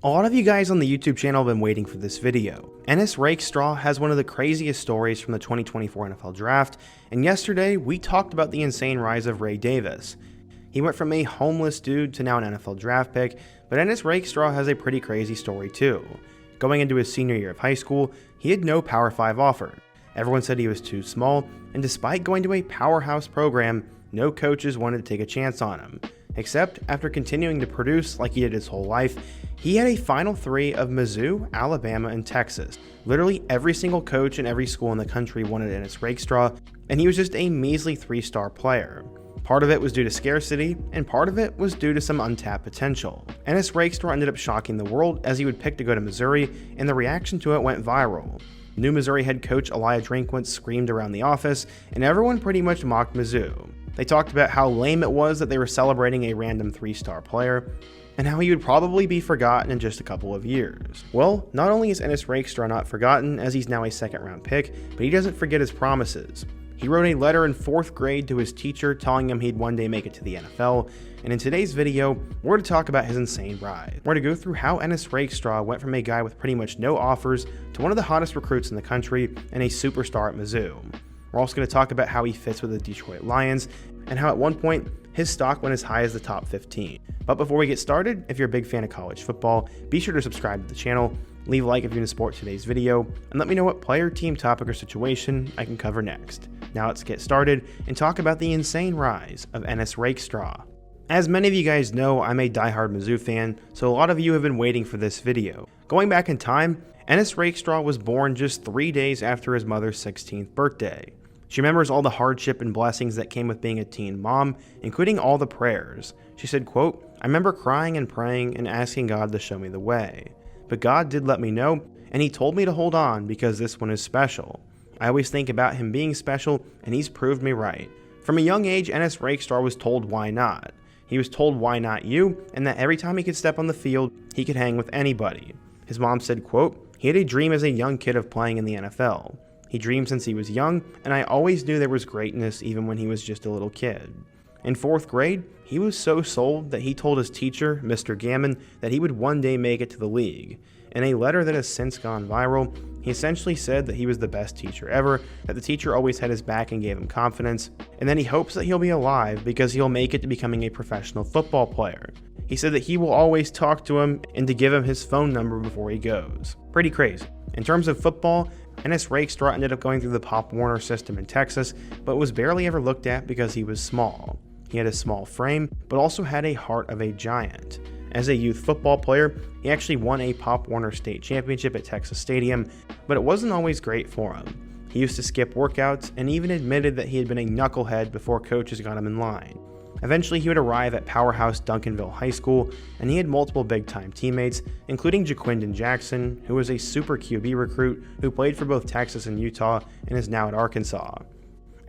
A lot of you guys on the YouTube channel have been waiting for this video. Ennis Rakestraw has one of the craziest stories from the 2024 NFL Draft, and yesterday we talked about the insane rise of Ray Davis. He went from a homeless dude to now an NFL draft pick, but Ennis Rakestraw has a pretty crazy story too. Going into his senior year of high school, he had no Power 5 offer. Everyone said he was too small, and despite going to a powerhouse program, no coaches wanted to take a chance on him. Except after continuing to produce like he did his whole life, he had a final three of Mizzou, Alabama, and Texas. Literally every single coach in every school in the country wanted Ennis Rakestraw, and he was just a measly 3-star player. Part of it was due to scarcity, and part of it was due to some untapped potential. Ennis Rakestraw ended up shocking the world as he would pick to go to Missouri, and the reaction to it went viral. New Missouri head coach Elijah Drinkwitz screamed around the office, and everyone pretty much mocked Mizzou. They talked about how lame it was that they were celebrating a random 3-star player, and how he would probably be forgotten in just a couple of years. Well, not only is Ennis Rakestraw not forgotten, as he's now a second-round pick, but he doesn't forget his promises. He wrote a letter in 4th grade to his teacher telling him he'd one day make it to the NFL, and in today's video, we're going to talk about his insane rise. We're going to go through how Ennis Rakestraw went from a guy with pretty much no offers to one of the hottest recruits in the country and a superstar at Mizzou. We're also going to talk about how he fits with the Detroit Lions, and how at one point, his stock went as high as the top 15. But before we get started, if you're a big fan of college football, be sure to subscribe to the channel, leave a like if you're going to support today's video, and let me know what player, team, topic, or situation I can cover next. Now let's get started and talk about the insane rise of Ennis Rakestraw. As many of you guys know, I'm a diehard Mizzou fan, so a lot of you have been waiting for this video. Going back in time, Ennis Rakestraw was born just 3 days after his mother's 16th birthday. She remembers all the hardship and blessings that came with being a teen mom, including all the prayers. She said, quote, "I remember crying and praying and asking God to show me the way. But God did let me know, and he told me to hold on because this one is special. I always think about him being special, and he's proved me right." From a young age, Ennis Rakestraw was told why not. He was told why not you, and that every time he could step on the field, he could hang with anybody. His mom said, quote, "He had a dream as a young kid of playing in the NFL. He dreamed since he was young, and I always knew there was greatness even when he was just a little kid." In 4th grade, he was so sold that he told his teacher, Mr. Gammon, that he would one day make it to the league. In a letter that has since gone viral, he essentially said that he was the best teacher ever, that the teacher always had his back and gave him confidence, and then he hopes that he'll be alive because he'll make it to becoming a professional football player. He said that he will always talk to him and to give him his phone number before he goes. Pretty crazy. In terms of football, Ennis Rakestraw ended up going through the Pop Warner system in Texas, but was barely ever looked at because he was small. He had a small frame, but also had a heart of a giant. As a youth football player, he actually won a Pop Warner state championship at Texas Stadium, but it wasn't always great for him. He used to skip workouts and even admitted that he had been a knucklehead before coaches got him in line. Eventually, he would arrive at powerhouse Duncanville High School, and he had multiple big-time teammates, including Jaquindon Jackson, who was a super QB recruit who played for both Texas and Utah and is now at Arkansas.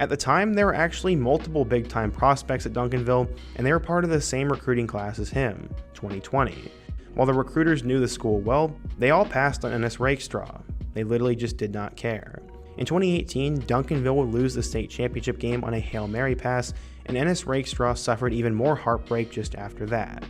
At the time, there were actually multiple big-time prospects at Duncanville, and they were part of the same recruiting class as him, 2020. While the recruiters knew the school well, they all passed on Ennis Rakestraw. They literally just did not care. In 2018, Duncanville would lose the state championship game on a Hail Mary pass, and Ennis Rakestraw suffered even more heartbreak just after that.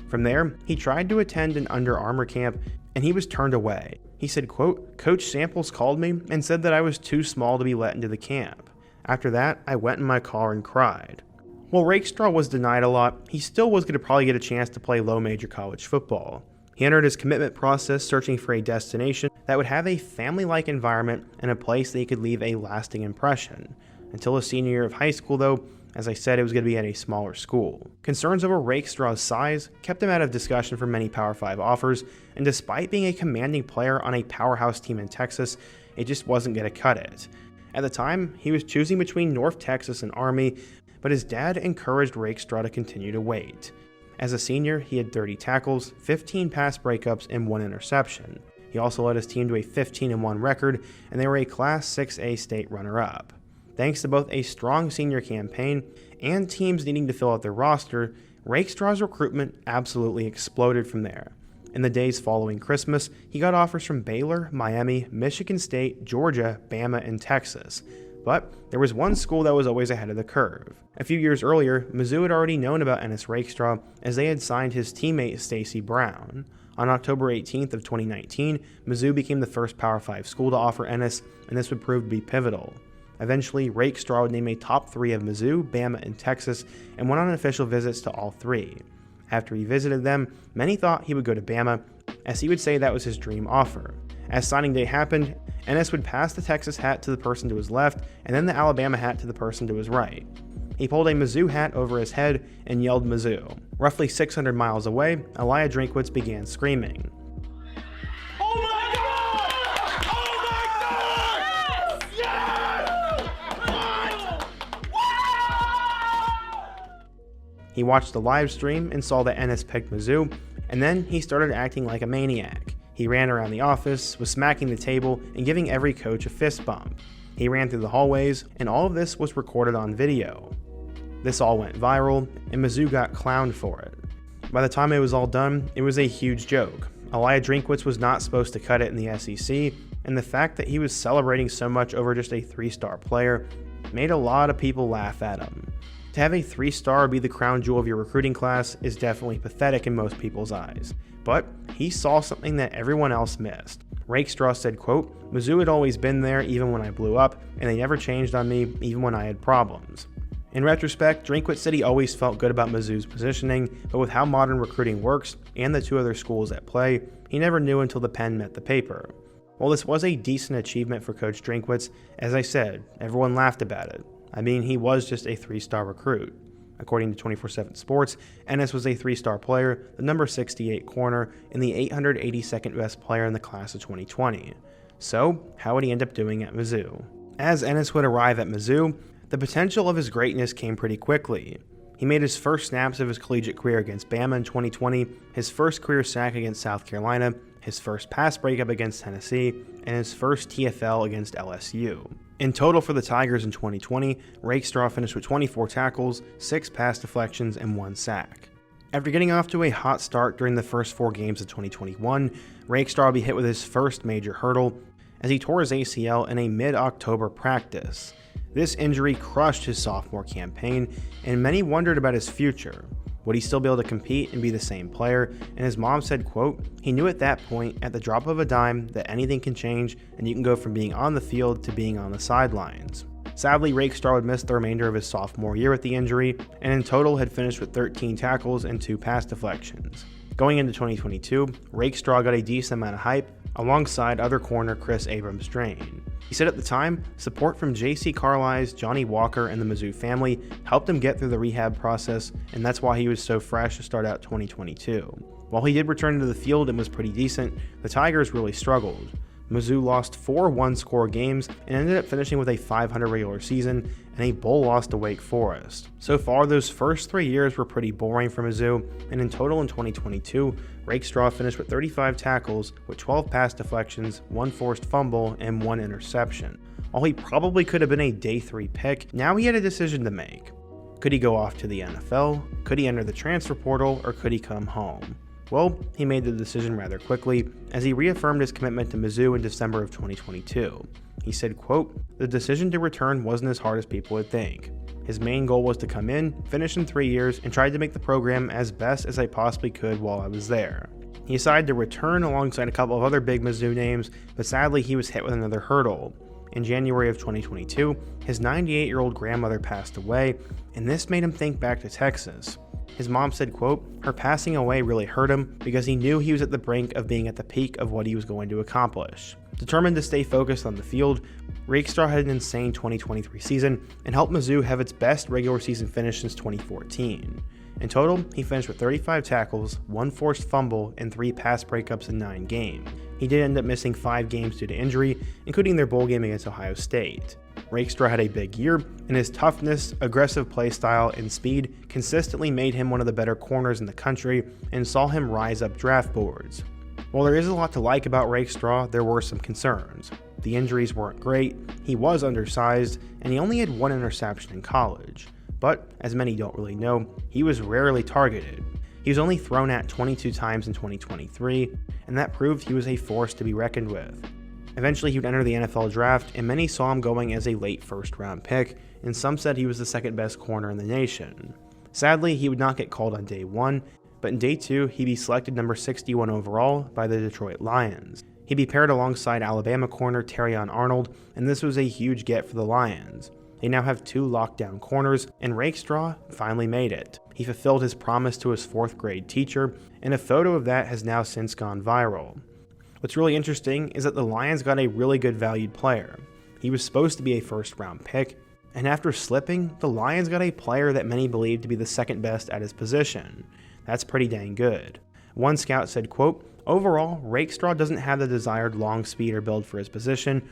From there, he tried to attend an Under Armour camp, and he was turned away. He said, quote, "Coach Samples called me and said that I was too small to be let into the camp. After that, I went in my car and cried." While Rakestraw was denied a lot, he still was going to probably get a chance to play low-major college football. He entered his commitment process searching for a destination that would have a family-like environment and a place that he could leave a lasting impression. Until his senior year of high school, though, as I said, it was going to be at a smaller school. Concerns over Rakestraw's size kept him out of discussion for many Power 5 offers, and despite being a commanding player on a powerhouse team in Texas, it just wasn't going to cut it. At the time, he was choosing between North Texas and Army, but his dad encouraged Rakestraw to continue to wait. As a senior, he had 30 tackles, 15 pass breakups, and 1 interception. He also led his team to a 15-1 record, and they were a Class 6A state runner-up. Thanks to both a strong senior campaign and teams needing to fill out their roster, Rakestraw's recruitment absolutely exploded from there. In the days following Christmas, he got offers from Baylor, Miami, Michigan State, Georgia, Bama, and Texas. But there was one school that was always ahead of the curve. A few years earlier, Mizzou had already known about Ennis Rakestraw as they had signed his teammate Stacy Brown. On October 18th of 2019, Mizzou became the first Power 5 school to offer Ennis, and this would prove to be pivotal. Eventually, Rakestraw would name a top 3 of Mizzou, Bama, and Texas, and went on official visits to all 3. After he visited them, many thought he would go to Bama, as he would say that was his dream offer. As signing day happened, Ennis would pass the Texas hat to the person to his left, and then the Alabama hat to the person to his right. He pulled a Mizzou hat over his head and yelled Mizzou. Roughly 600 miles away, Elijah Drinkwitz began screaming. Oh my God! Oh my God! Yes! He watched the live stream and saw that Ennis picked Mizzou, and then he started acting like a maniac. He ran around the office, was smacking the table, and giving every coach a fist bump. He ran through the hallways, and all of this was recorded on video. This all went viral, and Mizzou got clowned for it. By the time it was all done, it was a huge joke. Elijah Drinkwitz was not supposed to cut it in the SEC, and the fact that he was celebrating so much over just a 3-star player made a lot of people laugh at him. To have a 3-star be the crown jewel of your recruiting class is definitely pathetic in most people's eyes. But he saw something that everyone else missed. Rakestraw said, quote, "Mizzou had always been there even when I blew up, and they never changed on me even when I had problems." In retrospect, Drinkwitz said he always felt good about Mizzou's positioning, but with how modern recruiting works and the 2 other schools at play, he never knew until the pen met the paper. While this was a decent achievement for Coach Drinkwitz, as I said, everyone laughed about it. I mean, he was just a 3-star recruit. According to 24/7 Sports, Ennis was a 3-star player, the number 68 corner, and the 882nd best player in the class of 2020. So, how would he end up doing at Mizzou? As Ennis would arrive at Mizzou, the potential of his greatness came pretty quickly. He made his first snaps of his collegiate career against Bama in 2020, his first career sack against South Carolina, his first pass breakup against Tennessee, and his first TFL against LSU. In total for the Tigers in 2020, Rakestraw finished with 24 tackles, 6 pass deflections, and 1 sack. After getting off to a hot start during the first 4 games of 2021, Rakestraw would be hit with his first major hurdle as he tore his ACL in a mid-October practice. This injury crushed his sophomore campaign, and many wondered about his future. Would he still be able to compete and be the same player? And his mom said, quote, "He knew at that point, at the drop of a dime, that anything can change and you can go from being on the field to being on the sidelines." Sadly, Rakestraw would miss the remainder of his sophomore year with the injury, and in total had finished with 13 tackles and 2 pass deflections. Going into 2022, Rakestraw got a decent amount of hype alongside other corner Chris Abrams-Drain. He said at the time, support from J.C. Carlisle, Johnny Walker, and the Mizzou family helped him get through the rehab process, and that's why he was so fresh to start out 2022. While he did return to the field and was pretty decent, the Tigers really struggled. Mizzou lost 4 one-score games and ended up finishing with a .500 regular season and a bowl loss to Wake Forest. So far, those first 3 years were pretty boring for Mizzou, and in total in 2022, Rakestraw finished with 35 tackles, with 12 pass deflections, 1 forced fumble, and 1 interception. While he probably could have been a day 3 pick, now he had a decision to make. Could he go off to the NFL? Could he enter the transfer portal? Or could he come home? Well, he made the decision rather quickly, as he reaffirmed his commitment to Mizzou in December of 2022. He said, quote, "The decision to return wasn't as hard as people would think. His main goal was to come in, finish in 3 years, and tried to make the program as best as I possibly could while I was there." He decided to return alongside a couple of other big Mizzou names, but sadly he was hit with another hurdle. In January of 2022, his 98-year-old grandmother passed away, and this made him think back to Texas. His mom said, quote, "Her passing away really hurt him because he knew he was at the brink of being at the peak of what he was going to accomplish." Determined to stay focused on the field, Rakestraw had an insane 2023 season and helped Mizzou have its best regular season finish since 2014. In total, he finished with 35 tackles, 1 forced fumble, and 3 pass breakups in 9 games. He did end up missing 5 games due to injury, including their bowl game against Ohio State. Rakestraw had a big year, and his toughness, aggressive play style, and speed consistently made him one of the better corners in the country and saw him rise up draft boards. While there is a lot to like about Rakestraw, there were some concerns. The injuries weren't great, he was undersized, and he only had 1 interception in college. But, as many don't really know, he was rarely targeted. He was only thrown at 22 times in 2023, and that proved he was a force to be reckoned with. Eventually he would enter the NFL draft, and many saw him going as a late first-round pick, and some said he was the second best corner in the nation. Sadly, he would not get called on day 1, but in day 2, he'd be selected number 61 overall by the Detroit Lions. He'd be paired alongside Alabama corner Terrion Arnold, and this was a huge get for the Lions. They now have 2 lockdown corners, and Rakestraw finally made it. He fulfilled his promise to his 4th grade teacher, and a photo of that has now since gone viral. What's really interesting is that the Lions got a really good valued player. He was supposed to be a 1st round pick, and after slipping, the Lions got a player that many believed to be the 2nd best at his position. That's pretty dang good. One scout said, quote, "Overall, Rakestraw doesn't have the desired long speed or build for his position,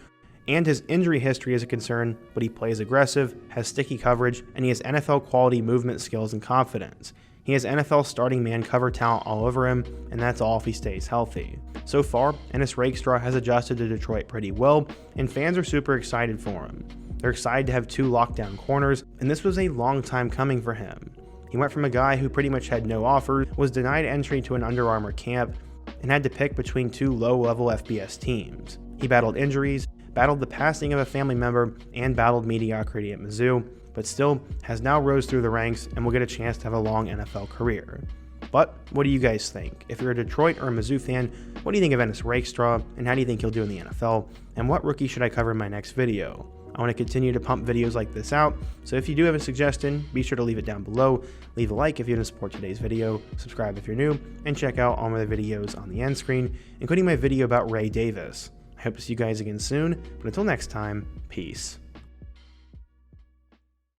and his injury history is a concern, but he plays aggressive, has sticky coverage, and he has NFL quality movement skills and confidence. He has NFL starting man cover talent all over him, and that's all if he stays healthy." So far, Ennis Rakestraw has adjusted to Detroit pretty well, and fans are super excited for him. They're excited to have 2 lockdown corners, and this was a long time coming for him. He went from a guy who pretty much had no offers, was denied entry to an Under Armour camp, and had to pick between 2 low-level FBS teams. He battled injuries, battled the passing of a family member, and battled mediocrity at Mizzou, but still has now rose through the ranks and will get a chance to have a long NFL career. But what do you guys think? If you're a Detroit or a Mizzou fan, what do you think of Ennis Rakestraw, and how do you think he'll do in the NFL? And what rookie should I cover in my next video? I want to continue to pump videos like this out, so if you do have a suggestion, be sure to leave it down below. Leave a like if you want to support today's video, subscribe if you're new, and check out all my other videos on the end screen, including my video about Ray Davis. I hope to see you guys again soon, but until next time, peace.